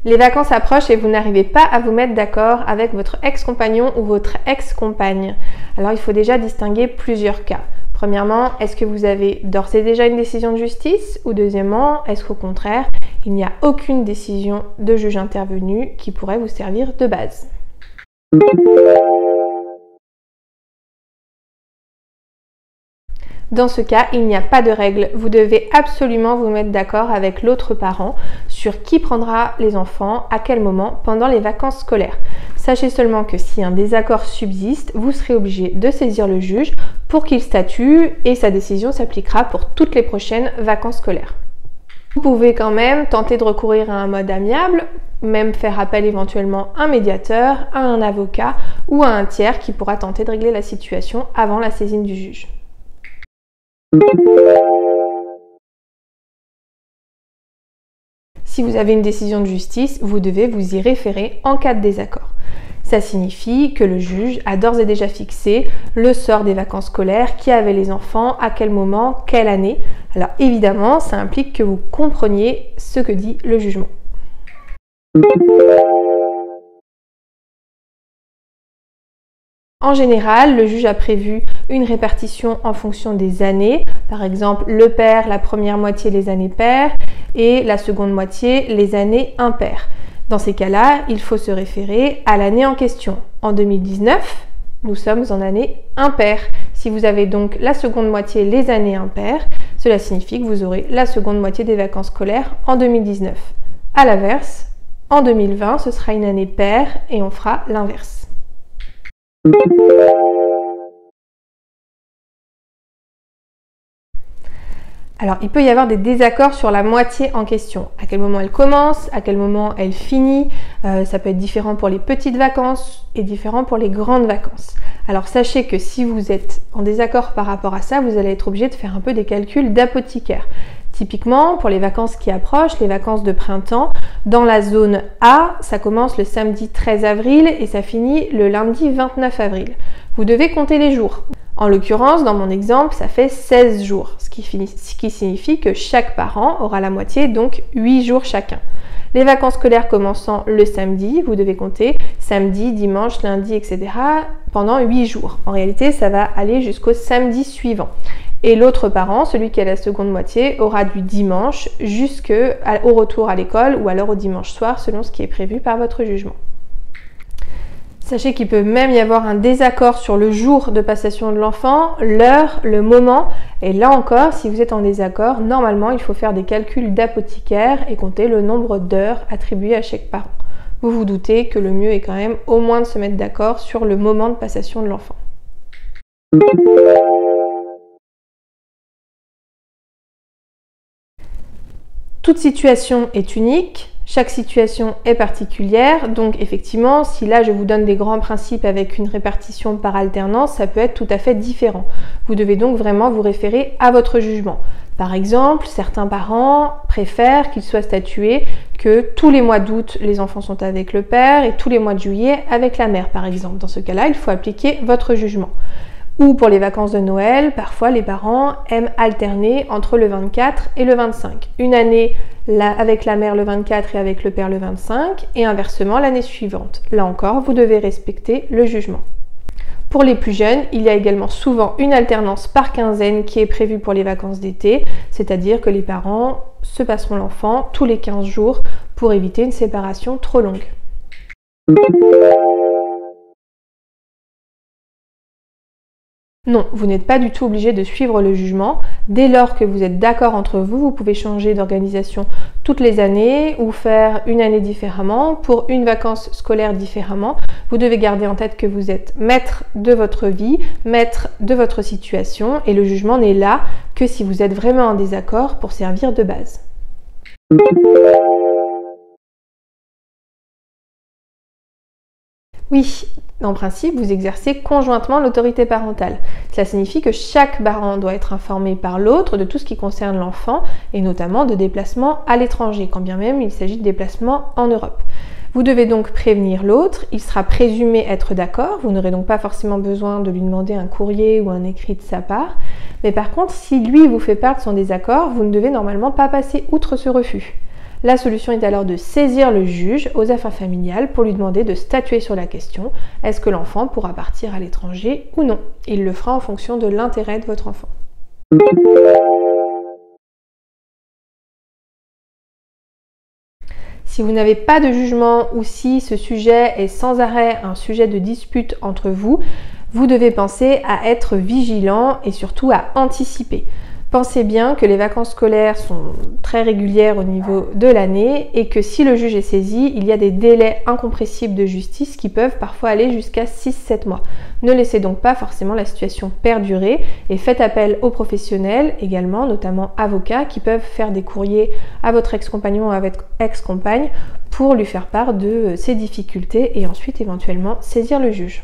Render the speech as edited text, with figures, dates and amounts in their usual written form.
Les vacances approchent et vous n'arrivez pas à vous mettre d'accord avec votre ex-compagnon ou votre ex-compagne. Alors il faut déjà distinguer plusieurs cas. Premièrement, est-ce que vous avez d'ores et déjà une décision de justice? Ou deuxièmement, est-ce qu'au contraire, il n'y a aucune décision de juge intervenu qui pourrait vous servir de base? Dans ce cas, il n'y a pas de règle. Vous devez absolument vous mettre d'accord avec l'autre parent sur qui prendra les enfants, à quel moment, pendant les vacances scolaires. Sachez seulement que si un désaccord subsiste, vous serez obligé de saisir le juge pour qu'il statue et sa décision s'appliquera pour toutes les prochaines vacances scolaires. Vous pouvez quand même tenter de recourir à un mode amiable, même faire appel éventuellement à un médiateur, à un avocat ou à un tiers qui pourra tenter de régler la situation avant la saisine du juge. Si vous avez une décision de justice, vous devez vous y référer en cas de désaccord. Ça signifie que le juge a d'ores et déjà fixé le sort des vacances scolaires, qui avait les enfants, à quel moment, quelle année. Alors évidemment, ça implique que vous compreniez ce que dit le jugement. En général, le juge a prévu une répartition en fonction des années. Par exemple, le père, la première moitié les années paires et la seconde moitié les années impaires. Dans ces cas-là, il faut se référer à l'année en question. En 2019, nous sommes en année impaire. Si vous avez donc la seconde moitié les années impaires, cela signifie que vous aurez la seconde moitié des vacances scolaires en 2019. À l'inverse, en 2020, ce sera une année paire et on fera l'inverse. Alors, il peut y avoir des désaccords sur la moitié en question. À quel moment elle commence, à quel moment elle finit. Ça peut être différent pour les petites vacances et différent pour les grandes vacances. Alors, sachez que si vous êtes en désaccord par rapport à ça, vous allez être obligé de faire un peu des calculs d'apothicaire. Typiquement, pour les vacances qui approchent, les vacances de printemps, dans la zone A, ça commence le samedi 13 avril et ça finit le lundi 29 avril. Vous devez compter les jours. En l'occurrence, dans mon exemple, ça fait 16 jours, ce qui signifie que chaque parent aura la moitié, donc 8 jours chacun. Les vacances scolaires commençant le samedi, vous devez compter samedi, dimanche, lundi, etc. pendant 8 jours. En réalité, ça va aller jusqu'au samedi suivant. Et l'autre parent, celui qui a la seconde moitié, aura du dimanche jusqu'au retour à l'école ou alors au dimanche soir, selon ce qui est prévu par votre jugement. Sachez qu'il peut même y avoir un désaccord sur le jour de passation de l'enfant, l'heure, le moment. Et là encore, si vous êtes en désaccord, normalement, il faut faire des calculs d'apothicaire et compter le nombre d'heures attribuées à chaque parent. Vous vous doutez que le mieux est quand même au moins de se mettre d'accord sur le moment de passation de l'enfant. Toute situation est unique. Chaque situation est particulière, donc effectivement, si là je vous donne des grands principes avec une répartition par alternance, ça peut être tout à fait différent. Vous devez donc vraiment vous référer à votre jugement. Par exemple, certains parents préfèrent qu'il soit statué que tous les mois d'août, les enfants sont avec le père et tous les mois de juillet avec la mère, par exemple. Dans ce cas-là, il faut appliquer votre jugement. Ou pour les vacances de Noël, parfois les parents aiment alterner entre le 24 et le 25. Une année avec la mère le 24 et avec le père le 25, et inversement l'année suivante. Là encore, vous devez respecter le jugement. Pour les plus jeunes, il y a également souvent une alternance par quinzaine qui est prévue pour les vacances d'été, c'est-à-dire que les parents se passeront l'enfant tous les 15 jours pour éviter une séparation trop longue. Non, vous n'êtes pas du tout obligé de suivre le jugement. Dès lors que vous êtes d'accord entre vous, vous pouvez changer d'organisation toutes les années ou faire une année différemment, pour une vacance scolaire différemment. Vous devez garder en tête que vous êtes maître de votre vie, maître de votre situation et le jugement n'est là que si vous êtes vraiment en désaccord pour servir de base. Oui, en principe, vous exercez conjointement l'autorité parentale. Cela signifie que chaque parent doit être informé par l'autre de tout ce qui concerne l'enfant et notamment de déplacements à l'étranger, quand bien même il s'agit de déplacements en Europe. Vous devez donc prévenir l'autre, il sera présumé être d'accord, vous n'aurez donc pas forcément besoin de lui demander un courrier ou un écrit de sa part. Mais par contre, si lui vous fait part de son désaccord, vous ne devez normalement pas passer outre ce refus. La solution est alors de saisir le juge aux affaires familiales pour lui demander de statuer sur la question. Est-ce que l'enfant pourra partir à l'étranger ou non? Il le fera en fonction de l'intérêt de votre enfant. Si vous n'avez pas de jugement ou si ce sujet est sans arrêt un sujet de dispute entre vous, vous devez penser à être vigilant et surtout à anticiper. Pensez bien que les vacances scolaires sont très régulières au niveau de l'année et que si le juge est saisi, il y a des délais incompressibles de justice qui peuvent parfois aller jusqu'à 6-7 mois. Ne laissez donc pas forcément la situation perdurer et faites appel aux professionnels également, notamment avocats, qui peuvent faire des courriers à votre ex-compagnon ou à votre ex-compagne pour lui faire part de ces difficultés et ensuite éventuellement saisir le juge.